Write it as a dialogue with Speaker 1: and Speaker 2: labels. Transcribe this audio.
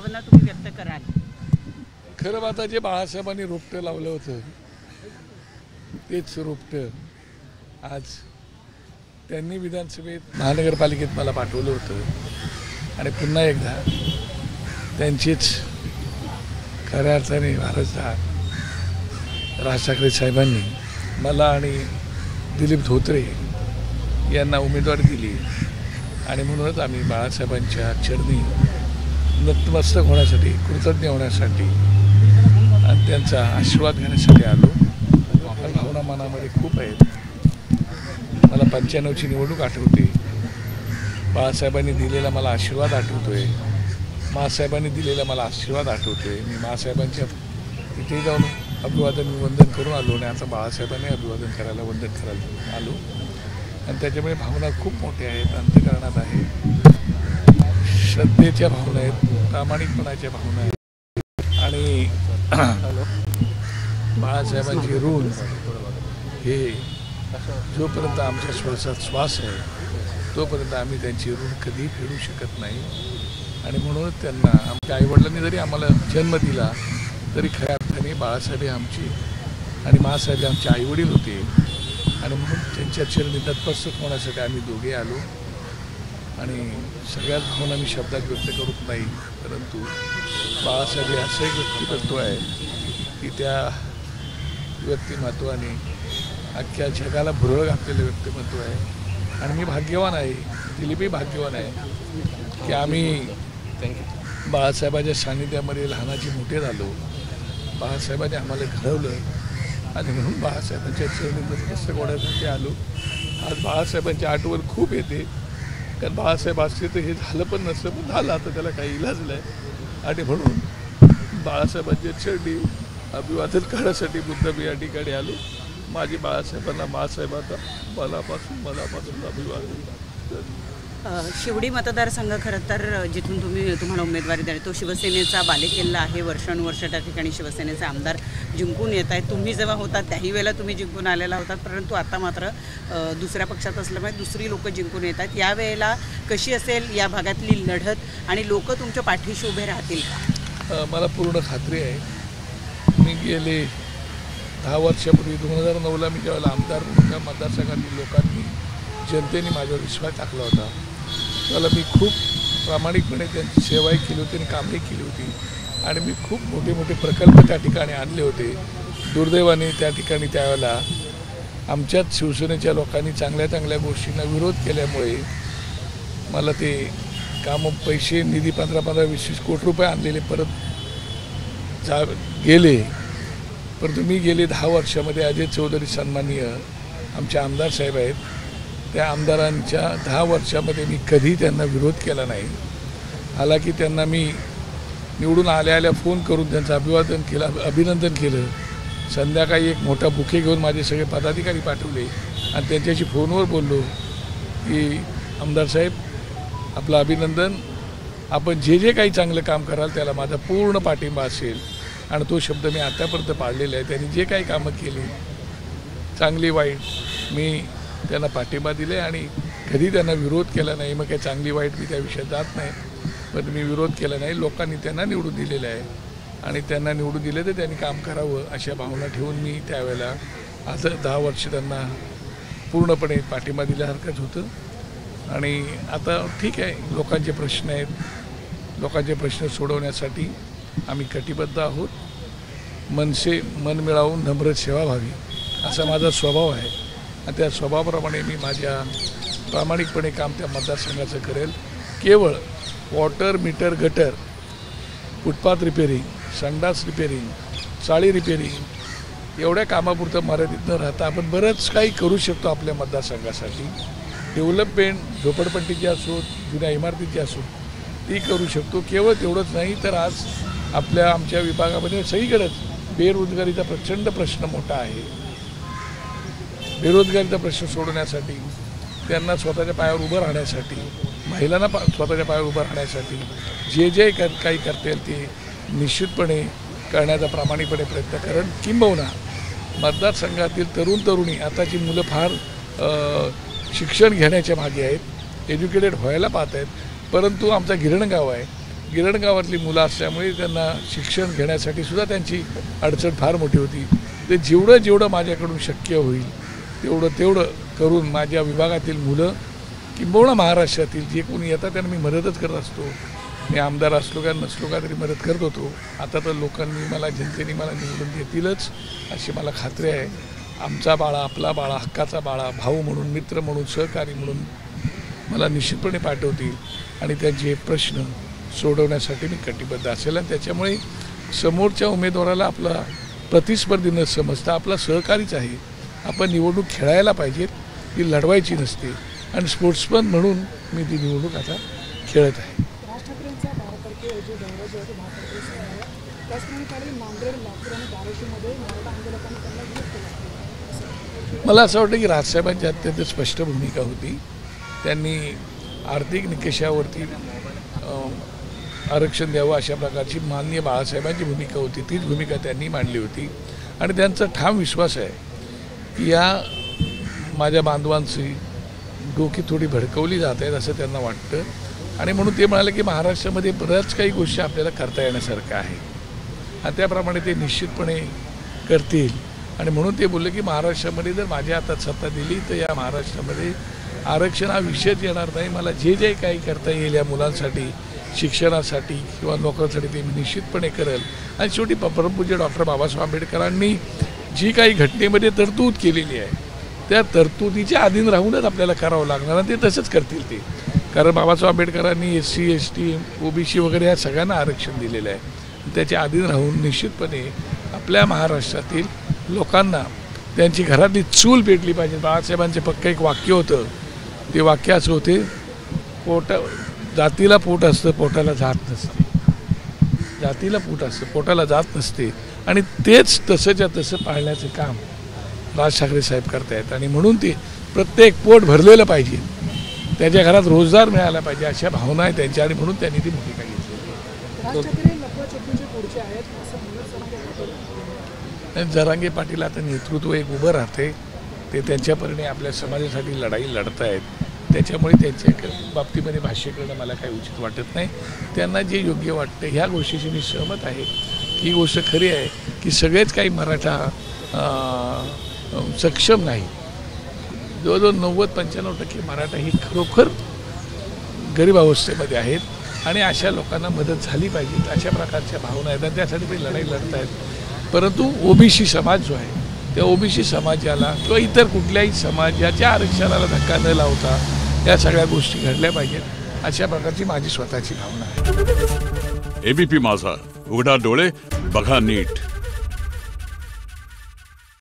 Speaker 1: भावना तुम्ही व्यक्त कराल?
Speaker 2: खरं आता जे बाळासाहेबांनी रोपटं लावलं होतं तेच रोपटं आज त्यांनी विधानसभेत महानगरपालिकेत मला पाठवलं होतं आणि पुन्हा एकदा त्यांचीच खऱ्या अर्थाने वारसदार राज ठाकरे साहेबांनी मला आणि दिलीप धोत्रे यांना उमेदवारी दिली आणि म्हणूनच आम्ही बाळासाहेबांच्या चरणी नतमस्तक होण्यासाठी, कृतज्ञ होण्यासाठी आणि त्यांचा आशीर्वाद घेण्यासाठी आलो. भावना मनामध्ये खूप आहेत. मला 95ची निवडणूक आठवते. बाळासाहेबांनी दिलेला मला आशीर्वाद आठवतोय. मासाहेबांनी दिलेला मला आशीर्वाद आठवतोय. मी मासाहेबांच्या तिथे जाऊन अभिवादन वंदन करून आलो आणि आता बाळासाहेबांनी अभिवादन करायला वंदन करायला आलो आणि त्याच्यामुळे भावना खूप मोठ्या आहेत, अंतःकरणात आहेत, श्रद्धेच्या भावना आहेत, प्रामाणिकपणाच्या भावना आहेत आणि बाळासाहेबांची ऋण हे जोपर्यंत आमच्या श्वासात श्वास आहे तोपर्यंत आम्ही त्यांची ऋण कधी फेडू शकत नाही आणि म्हणूनच त्यांना आमच्या आईवडिलांनी जरी आम्हाला जन्म दिला तरी खऱ्या अर्थाने बाळासाहेब आमची आणि मासाहेब आमचे आईवडील होते आणि म्हणून त्यांच्या चरणी नतमस्तक होण्यासाठी आम्ही दोघे आलो आणि सगळ्याच भावना मी शब्दात व्यक्त करत नाही, परंतु बाळासाहेब हे असं एक व्यक्तिमत्व आहे की त्या व्यक्तिमत्वाने अख्ख्या जगाला भुरळ घातलेलं व्यक्तिमत्व आहे आणि मी भाग्यवान आहे, दिलीपही भाग्यवान आहे की आम्ही बाळासाहेबांच्या सान्निध्यामध्ये लहानाचे मोठे झालो. बाळासाहेबांनी आम्हाला घडवलं आणि म्हणून बाळासाहेबांच्या चरणी नतमस्तक होण्यासाठी आलो. आज बाळासाहेबांची आठवण खूप येते कारण बाळासाहेब असते तर हे झालं पण नसतं, पण झालं आता त्याला काही इलाज नाही आणि म्हणून बाळासाहेबांच्या चरणी अभिवादन करण्यासाठी मुद्दाम मी या ठिकाणी आलो. माझी बाळासाहेबांना मासाहेबांना मनापासून अभिवादन.
Speaker 1: शिवडी मतदारसंघ खरं तर जिथून तुम्हाला उमेदवारी द्याल तो शिवसेनेचा बालेकिल्ला आहे. वर्षानुवर्ष त्या ठिकाणी शिवसेनेचे आमदार जिंकून येत आहेत. तुम्ही जेव्हा होता त्याही वेळेला तुम्ही जिंकून आलेला होतात, परंतु आता मात्र दुसऱ्या पक्षात असल्यामुळे दुसरी लोक जिंकून येत आहेत. यावेळेला कशी असेल या भागातली लढत आणि लोक तुमच्या पाठीशी उभे राहतील का?
Speaker 2: मला पूर्ण खात्री आहे. मी गेले 10 वर्षापूर्वी 2009ला मी ज्यावेळेला आमदार म्हणून मतदारसंघातील लोकांनी जनतेने माझ्यावर विश्वास टाकला होता त्याला मी खूप प्रामाणिकपणे त्यांची सेवाही केली होती आणि कामही केली होती आणि मी खूप मोठे मोठे प्रकल्प त्या ठिकाणी आणले होते. दुर्दैवाने त्या ठिकाणी त्यावेळेला आमच्याच शिवसेनेच्या लोकांनी चांगल्या चांगल्या गोष्टींना विरोध केल्यामुळे मला ते कामं पैसे निधी 15-20 कोटी रुपये आणलेले परत गेले. परंतु मी गेले 10 वर्षामध्ये अजय चौधरी सन्माननीय आमचे आमदार साहेब आहेत, त्या आमदारांच्या 10 वर्षामध्ये मी कधी त्यांना विरोध केला नाही. हालाकी त्यांना मी निवडून आल्या फोन करून त्यांचं अभिनंदन केलं. संध्याकाळी एक मोठा बुके घेऊन माझे सगळे पदाधिकारी पाठवले आणि त्यांच्याशी फोनवर बोललो की आमदार साहेब आपलं अभिनंदन, आपण जे काही चांगलं काम कराल त्याला माझा पूर्ण पाठिंबा असेल आणि तो शब्द मी आतापर्यंत पाळलेला आहे. त्यांनी जे काही कामं केली चांगली वाईट मी त्यांना पाठिंबा दिले आणि कधी त्यांना विरोध केला नाही. मग काही चांगली वाईट मी त्या विषयात जात नाही, पण मी विरोध केला नाही. लोकांनी त्यांना निवडून दिलेलं आहे आणि त्यांना निवडून दिले तर त्यांनी काम करावं अशा भावना ठेवून मी त्यावेळेला आज 10 वर्ष त्यांना पूर्णपणे पाठिंबा दिल्यासारखंच होतं आणि आता ठीक आहे, लोकांचे प्रश्न आहेत, लोकांचे प्रश्न सोडवण्यासाठी आम्ही कटिबद्ध आहोत. मन मिळावून नम्र सेवा व्हावी असा माझा स्वभाव आहे आणि त्या स्वभावाप्रमाणे मी माझ्या प्रामाणिकपणे काम त्या मतदारसंघाचं करेल. केवळ water meter gutter, footpath repairing, संडास रिपेरिंग, चाळी रिपेरिंग एवढ्या कामापुरतं मर्यादित न राहता आपण बरंच काही करू शकतो आपल्या मतदारसंघासाठी. डेव्हलपमेंट झोपडपट्टीची असो, जुन्या इमारतीची असो ती करू शकतो. केवळ तेवढंच नाही तर आज आमच्या विभागामध्ये सगळीकडेच बेरोजगारीचा प्रचंड प्रश्न मोठा आहे. बेरोजगारीचा प्रश्न सोडवण्यासाठी, त्यांना स्वतःच्या पायावर उभं राहण्यासाठी, महिलांना स्वतःच्या पायावर उभं राहण्यासाठी जे काही करता येईल ते निश्चितपणे करण्याचा प्रामाणिकपणे प्रयत्न करेन. किंबहुना मतदारसंघातील तरुणी आताची मुलं फार शिक्षण घेण्याच्या मागे आहेत, एज्युकेटेड व्हायला पाहत आहेत, परंतु आमचा गिरणगाव आहे, गिरणगावातली मुलं असल्यामुळे त्यांना शिक्षण घेण्यासाठी सुद्धा त्यांची अडचण फार मोठी होती. ते जेवढं माझ्याकडून शक्य होईल तेवढं करून माझ्या विभागातील मुलं किंबहुना महाराष्ट्रातील जे कोणी येतात त्यांना मी मदतच करत असतो. मी आमदार असलो का नसलो का तरी मदत करत होतो. आता तर लोकांनी जनतेने मला निवडून देतीलच अशी मला खात्री आहे. आमचा बाळा, आपला बाळा, हक्काचा बाळा, भाऊ म्हणून, मित्र म्हणून, सहकारी म्हणून मला निश्चितपणे पाठवतील आणि त्यांचे प्रश्न सोडवण्यासाठी मी कटिबद्ध असेल. आणि त्याच्यामुळे समोरच्या उमेदवाराला आपला प्रतिस्पर्धी न समजता आपला सहकारीच आहे. आपण निवडणूक खेळायला पाहिजे, ती लढवायची नसते. आणि स्पोर्ट्समन म्हणून मी ती निवडणूक आता खेळत आहे.
Speaker 3: राज ठाकरेंचा 12 तारखेला जो दौरा जो आहे तो महापालिकेचा आहे, त्याचप्रमाणे नांदेड, लातूर आणि धाराशिवमध्ये मराठा आंदोलकांनी त्यांना विरोध केला.
Speaker 2: मला असं वाटतं की राजसाहेबांची अत्यंत स्पष्ट भूमिका होती. त्यांनी आर्थिक निकषावरती आरक्षण द्यावं अशा प्रकारची माननीय बाळासाहेबांची भूमिका होती. तीच भूमिका त्यांनी मांडली होती. आणि त्यांचा ठाम विश्वास आहे की या माझ्या बांधवांची डोकी थोडी भडकवली जात आहेत असं त्यांना वाटतं. आणि म्हणून ते म्हणाले की महाराष्ट्रामध्ये बऱ्याच काही गोष्टी आपल्याला करता येण्यासारख्या आहे आणि त्याप्रमाणे ते निश्चितपणे करतील. आणि म्हणून ते बोलले की महाराष्ट्रामध्ये जर माझ्या हातात सत्ता दिली तर या महाराष्ट्रामध्ये आरक्षण हा विषयच येणार नाही. मला जे काही करता येईल या मुलांसाठी, शिक्षणासाठी किंवा नोकऱ्यांसाठी ते मी निश्चितपणे करेल. आणि शेवटी परमपूज्य डॉक्टर बाबासाहेब आंबेडकरांनी जी काही घटनेमध्ये तरतूद केलेली आहे त्या तरतुदीच्या अधीन राहूनच आपल्याला करावं लागणार आणि ते तसंच करतील ते. कारण बाबासाहेब आंबेडकरांनी SC, ST, OBC वगैरे या सगळ्यांना आरक्षण दिलेलं आहे. त्याच्या अधीन राहून निश्चितपणे आपल्या महाराष्ट्रातील लोकांना त्यांची घरातली चूल पेटली पाहिजे. बाळासाहेबांचे पक्क एक वाक्य होतं. ते वाक्य असं होते, जातीला पोट असतं, पोटाला जात नसते. जातीला पोट असतं, पोटाला जात नसते. आणि तेच तसंच्या तसं पाळण्याचं काम राज ठाकरे साहेब करतायत. आणि म्हणून ते प्रत्येक पोट भरलेलं पाहिजे, त्याच्या घरात रोजगार मिळाला पाहिजे अशा भावना आहे त्यांच्या. आणि म्हणून त्यांनी ती भूमिका घेतली.
Speaker 3: राज ठाकरे लपवाछपवीचे पुढचे आहेत असं म्हणत
Speaker 2: जरांगे पाटील आता नेतृत्व एक उभं राहते. ते त्यांच्या परीने आपल्या समाजासाठी लढाई लढत आहेत. त्याच्यामुळे त्यांच्या बाबतीमध्ये भाष्य करणं मला काही उचित वाटत नाही. त्यांना जे योग्य वाटतं ह्या गोष्टीशी मी सहमत आहे. ही गोष्ट खरी आहे की सगळेच काही मराठा सक्षम नाही. जवळजवळ 90-95% मराठा ही खरोखर गरीब अवस्थेमध्ये आहेत आणि अशा लोकांना मदत झाली पाहिजे अशा प्रकारच्या भावना आहेत आणि त्यासाठी ते लढाई लढत आहेत. परंतु OBC समाज जो आहे त्या OBC समाजाला किंवा इतर कुठल्याही समाजाच्या आरक्षणाला धक्का न लावता या सगळ्या गोष्टी घडल्या पाहिजेत अशा प्रकारची माझी स्वतःची भावना आहे.
Speaker 4: ABP माझा, उघडा डोळे बघा नीट.